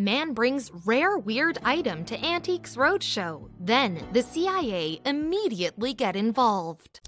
Man brings rare weird item to Antiques Roadshow. Then the CIA immediately get involved.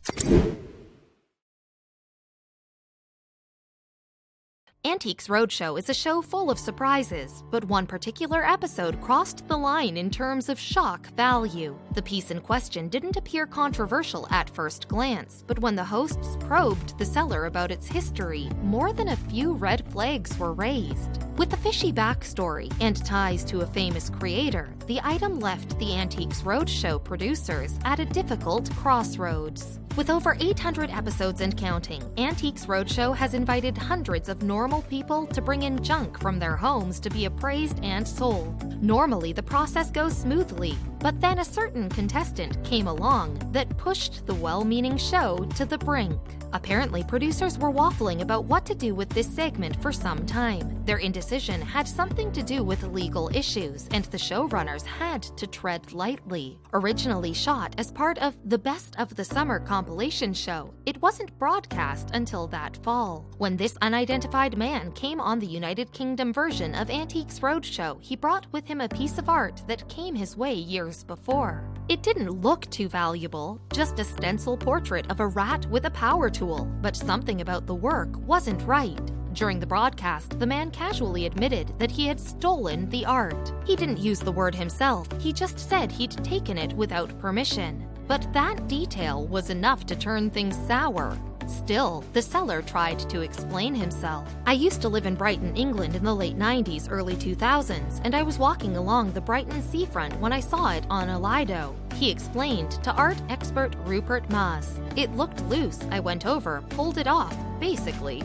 Antiques Roadshow is a show full of surprises, but one particular episode crossed the line in terms of shock value. The piece in question didn't appear controversial at first glance, but when the hosts probed the seller about its history, more than a few red flags were raised. With a fishy backstory and ties to a famous creator, the item left the Antiques Roadshow producers at a difficult crossroads. With over 800 episodes and counting, Antiques Roadshow has invited hundreds of normal people to bring in junk from their homes to be appraised and sold. Normally, the process goes smoothly, but then a certain contestant came along that pushed the well-meaning show to the brink. Apparently, producers were waffling about what to do with this segment for some time. Their indecision had something to do with legal issues, and the showrunners had to tread lightly. Originally shot as part of the Best of the Summer compilation show, it wasn't broadcast until that fall. When this unidentified man came on the United Kingdom version of Antiques Roadshow, he brought with him a piece of art that came his way years before. It didn't look too valuable, just a stencil portrait of a rat with a power tool, but something about the work wasn't right. During the broadcast, the man casually admitted that he had stolen the art. He didn't use the word himself, he just said he'd taken it without permission. But that detail was enough to turn things sour. Still, the seller tried to explain himself. "I used to live in Brighton, England in the late 90s, early 2000s, and I was walking along the Brighton seafront when I saw it on a Lido," he explained to art expert Rupert Maas. "It looked loose, I went over, pulled it off, basically."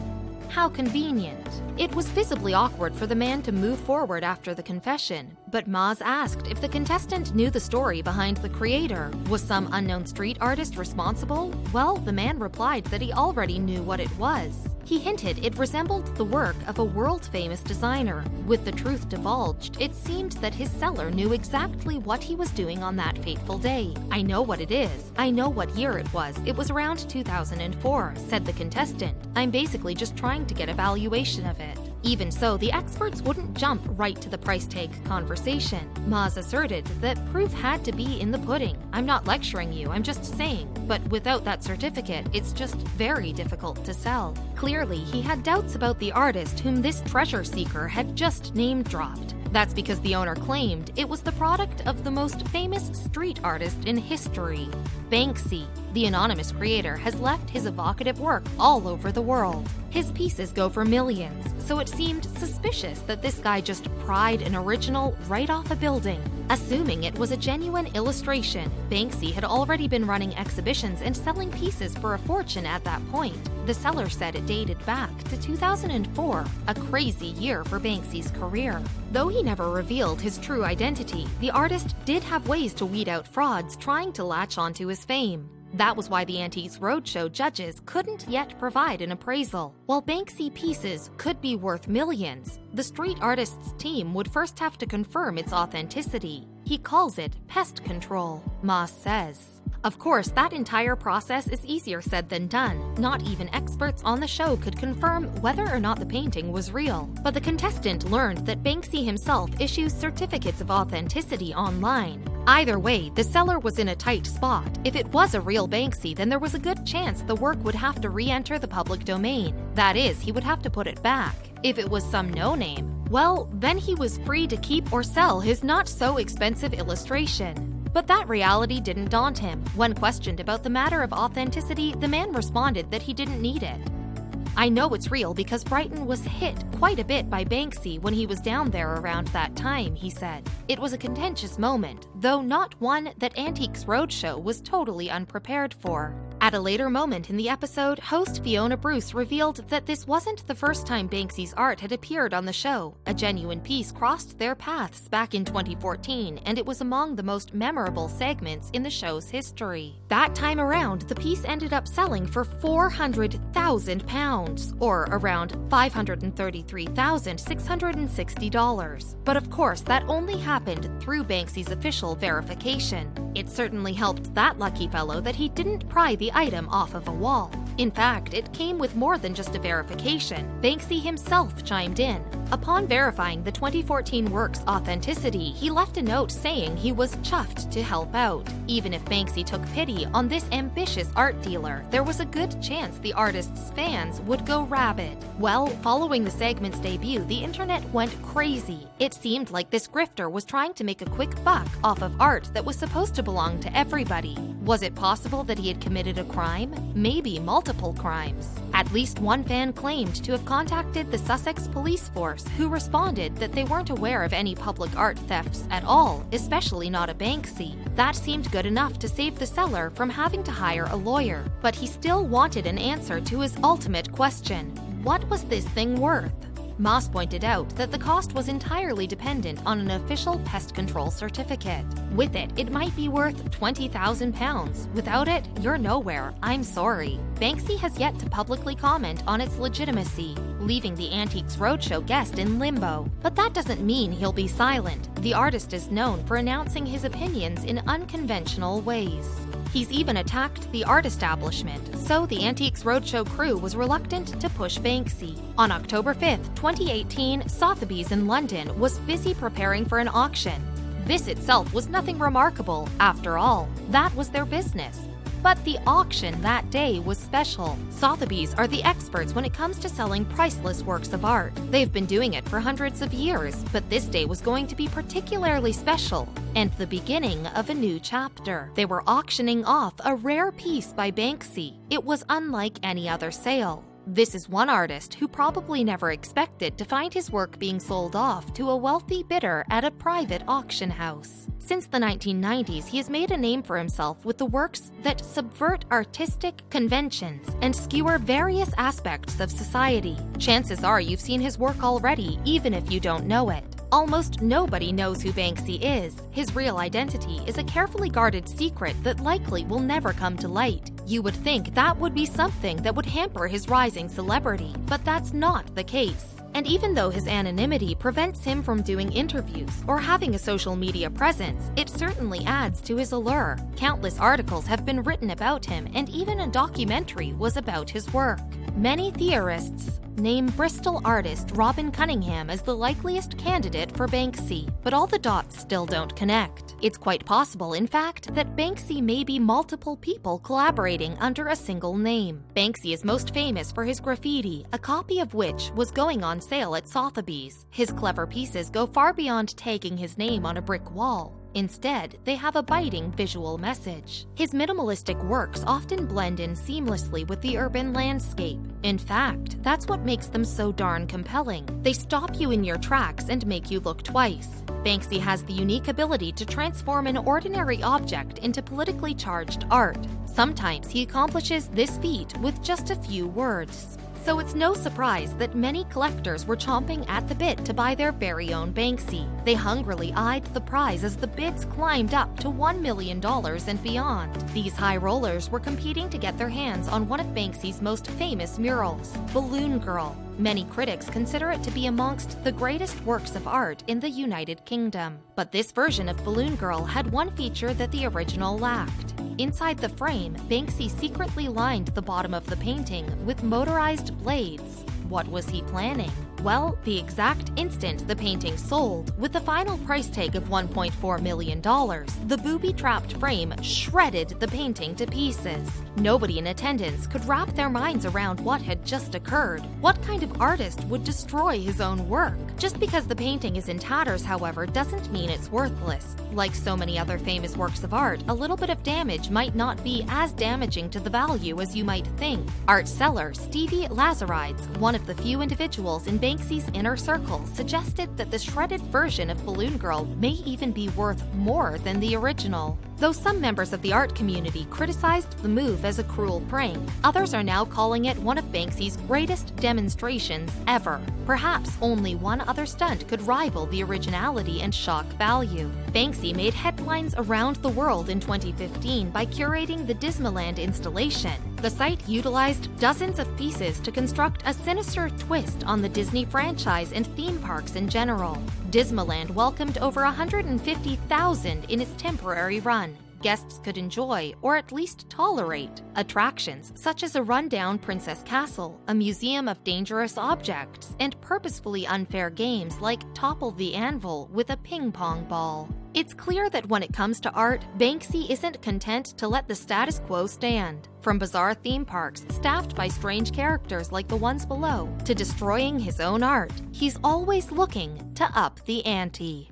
How convenient. It was visibly awkward for the man to move forward after the confession, but Maas asked if the contestant knew the story behind the creator. Was some unknown street artist responsible? Well, the man replied that he already knew what it was. He hinted it resembled the work of a world-famous designer. With the truth divulged, it seemed that his seller knew exactly what he was doing on that fateful day. "I know what it is. I know what year it was. It was around 2004, said the contestant. "I'm basically just trying to get a valuation of it." Even so, the experts wouldn't jump right to the price tag conversation. Maas asserted that proof had to be in the pudding. "I'm not lecturing you, I'm just saying. But without that certificate, it's just very difficult to sell." Clearly, he had doubts about the artist whom this treasure seeker had just name-dropped. That's because the owner claimed it was the product of the most famous street artist in history, Banksy. The anonymous creator has left his evocative work all over the world. His pieces go for millions, so it seemed suspicious that this guy just pried an original right off a building. Assuming it was a genuine illustration, Banksy had already been running exhibitions and selling pieces for a fortune at that point. The seller said it dated back to 2004, a crazy year for Banksy's career. Though he never revealed his true identity, the artist did have ways to weed out frauds trying to latch onto his fame. That was why the Antiques Roadshow judges couldn't yet provide an appraisal. While Banksy pieces could be worth millions, the street artist's team would first have to confirm its authenticity. He calls it pest control, Maas says. Of course, that entire process is easier said than done. Not even experts on the show could confirm whether or not the painting was real. But the contestant learned that Banksy himself issues certificates of authenticity online. Either way, the seller was in a tight spot. If it was a real Banksy, then there was a good chance the work would have to re-enter the public domain. That is, he would have to put it back. If it was some no-name, well, then he was free to keep or sell his not-so-expensive illustration. But that reality didn't daunt him. When questioned about the matter of authenticity, the man responded that he didn't need it. "I know it's real because Brighton was hit quite a bit by Banksy when he was down there around that time," he said. It was a contentious moment, though not one that Antiques Roadshow was totally unprepared for. At a later moment in the episode, host Fiona Bruce revealed that this wasn't the first time Banksy's art had appeared on the show. A genuine piece crossed their paths back in 2014, and it was among the most memorable segments in the show's history. That time around, the piece ended up selling for £400,000, or around $533,660. But of course, that only happened through Banksy's official verification. It certainly helped that lucky fellow that he didn't pry the item off of a wall. In fact, it came with more than just a verification. Banksy himself chimed in. Upon verifying the 2014 work's authenticity, he left a note saying he was chuffed to help out. Even if Banksy took pity on this ambitious art dealer, there was a good chance the artist's fans would go rabid. Well, following the segment's debut, the internet went crazy. It seemed like this grifter was trying to make a quick buck off of art that was supposed to belong to everybody. Was it possible that he had committed a crime? Maybe multiple crimes. At least one fan claimed to have contacted the Sussex police force, who responded that they weren't aware of any public art thefts at all, especially not a Banksy. That seemed good enough to save the seller from having to hire a lawyer, but he still wanted an answer to his ultimate question: what was this thing worth? Moss pointed out that the cost was entirely dependent on an official pest control certificate. With it, it might be worth £20,000. Without it, you're nowhere. I'm sorry. Banksy has yet to publicly comment on its legitimacy, leaving the Antiques Roadshow guest in limbo. But that doesn't mean he'll be silent. The artist is known for announcing his opinions in unconventional ways. He's even attacked the art establishment, so the Antiques Roadshow crew was reluctant to push Banksy. On October 5th, 2018, Sotheby's in London was busy preparing for an auction. This itself was nothing remarkable. After all, that was their business. But the auction that day was special. Sotheby's are the experts when it comes to selling priceless works of art. They've been doing it for hundreds of years, but this day was going to be particularly special and the beginning of a new chapter. They were auctioning off a rare piece by Banksy. It was unlike any other sale. This is one artist who probably never expected to find his work being sold off to a wealthy bidder at a private auction house. Since the 1990s, he has made a name for himself with the works that subvert artistic conventions and skewer various aspects of society. Chances are you've seen his work already, even if you don't know it. Almost nobody knows who Banksy is. His real identity is a carefully guarded secret that likely will never come to light. You would think that would be something that would hamper his rising celebrity, but that's not the case. And even though his anonymity prevents him from doing interviews or having a social media presence, it certainly adds to his allure. Countless articles have been written about him, and even a documentary was about his work. Many theorists name Bristol artist Robin Cunningham as the likeliest candidate for Banksy, but all the dots still don't connect. It's quite possible, in fact, that Banksy may be multiple people collaborating under a single name. Banksy is most famous for his graffiti, a copy of which was going on sale at Sotheby's. His clever pieces go far beyond tagging his name on a brick wall. Instead, they have a biting visual message. His minimalistic works often blend in seamlessly with the urban landscape. In fact, that's what makes them so darn compelling. They stop you in your tracks and make you look twice. Banksy has the unique ability to transform an ordinary object into politically charged art. Sometimes he accomplishes this feat with just a few words. So it's no surprise that many collectors were chomping at the bit to buy their very own Banksy. They hungrily eyed the prize as the bids climbed up to $1 million and beyond. These high rollers were competing to get their hands on one of Banksy's most famous murals, Balloon Girl. Many critics consider it to be amongst the greatest works of art in the United Kingdom. But this version of Balloon Girl had one feature that the original lacked. Inside the frame, Banksy secretly lined the bottom of the painting with motorized blades. What was he planning? Well, the exact instant the painting sold, with the final price tag of $1.4 million, the booby-trapped frame shredded the painting to pieces. Nobody in attendance could wrap their minds around what had just occurred. What kind of artist would destroy his own work? Just because the painting is in tatters, however, doesn't mean it's worthless. Like so many other famous works of art, a little bit of damage might not be as damaging to the value as you might think. Art seller Stevie Lazarides, one of the few individuals in Banksy's inner circle, suggested that the shredded version of Balloon Girl may even be worth more than the original. Though some members of the art community criticized the move as a cruel prank, others are now calling it one of Banksy's greatest demonstrations ever. Perhaps only one other stunt could rival the originality and shock value. Banksy made headlines around the world in 2015 by curating the Disneyland installation. The site utilized dozens of pieces to construct a sinister twist on the Disney franchise and theme parks in general. Disneyland welcomed over 150,000 in its temporary run. guests could enjoy or at least tolerate. Attractions such as a rundown Princess Castle, a museum of dangerous objects, and purposefully unfair games like Topple the Anvil with a ping-pong ball. It's clear that when it comes to art, Banksy isn't content to let the status quo stand. From bizarre theme parks staffed by strange characters like the ones below, to destroying his own art, he's always looking to up the ante.